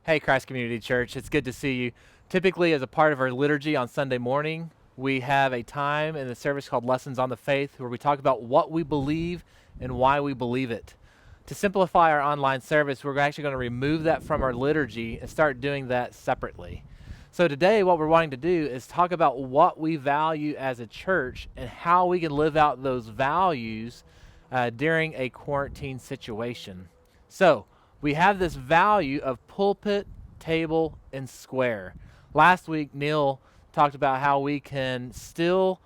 Hey, Christ Community Church, it's good to see you. Typically, as a part of our liturgy on Sunday morning, we have a time in the service called Lessons on the Faith where we talk about what we believe and why we believe it. To simplify our online service, we're actually going to remove that from our liturgy and start doing that separately. So, today, what we're wanting to do is talk about what we value as a church and how we can live out those values during a quarantine situation. So, we have this value of pulpit, table, and square. Last week, Neil talked about how we can still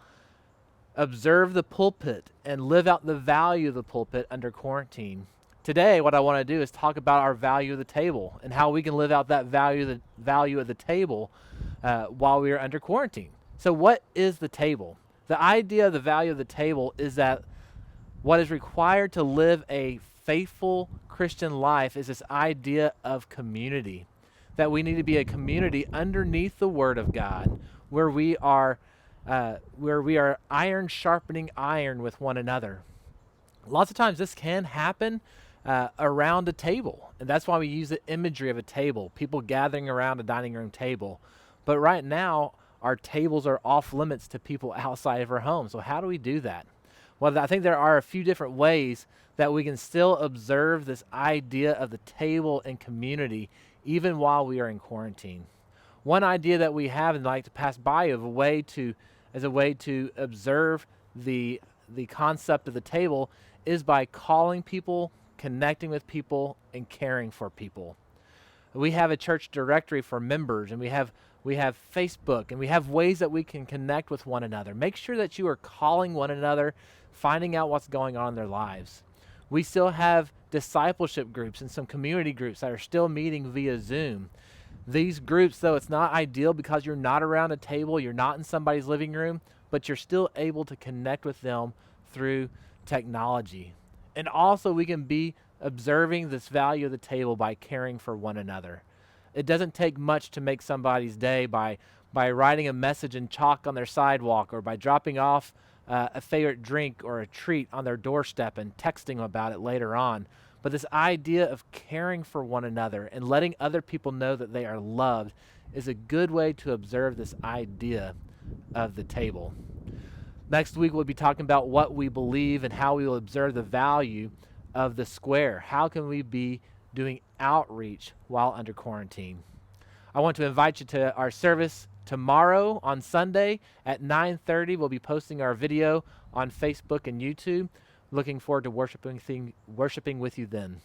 observe the pulpit and live out the value of the pulpit under quarantine. Today, what I want to do is talk about our value of the table and how we can live out that value of the table while we are under quarantine. So, what is the table? The idea of the value of the table is that what is required to live a faithful Christian life is this idea of community. That we need to be a community underneath the Word of God, where we are iron sharpening iron with one another. Lots of times, this can happen around a table, and that's why we use the imagery of a table. People gathering around a dining room table, but right now, our tables are off limits to people outside of our home. So how do we do that? Well, I think there are a few different ways that we can still observe this idea of the table and community even while we are in quarantine. One idea that we have and like to pass by of a way to as a way to observe the concept of the table is by calling people, connecting with people, and caring for people. We have a church directory for members, and we have Facebook, and we have ways that we can connect with one another. Make sure that you are calling one another, finding out what's going on in their lives. We still have discipleship groups and some community groups that are still meeting via Zoom. These groups, though, it's not ideal because you're not around a table, you're not in somebody's living room, but you're still able to connect with them through technology. And also, we can be observing this value of the table by caring for one another. It doesn't take much to make somebody's day by writing a message in chalk on their sidewalk or by dropping off a favorite drink or a treat on their doorstep and texting them about it later on. But this idea of caring for one another and letting other people know that they are loved is a good way to observe this idea of the table. Next week, we'll be talking about what we believe and how we will observe the value of the square. How can we be doing outreach while under quarantine? I want to invite you to our service tomorrow on Sunday at 9:30. We'll be posting our video on Facebook and YouTube. Looking forward to worshiping with you then.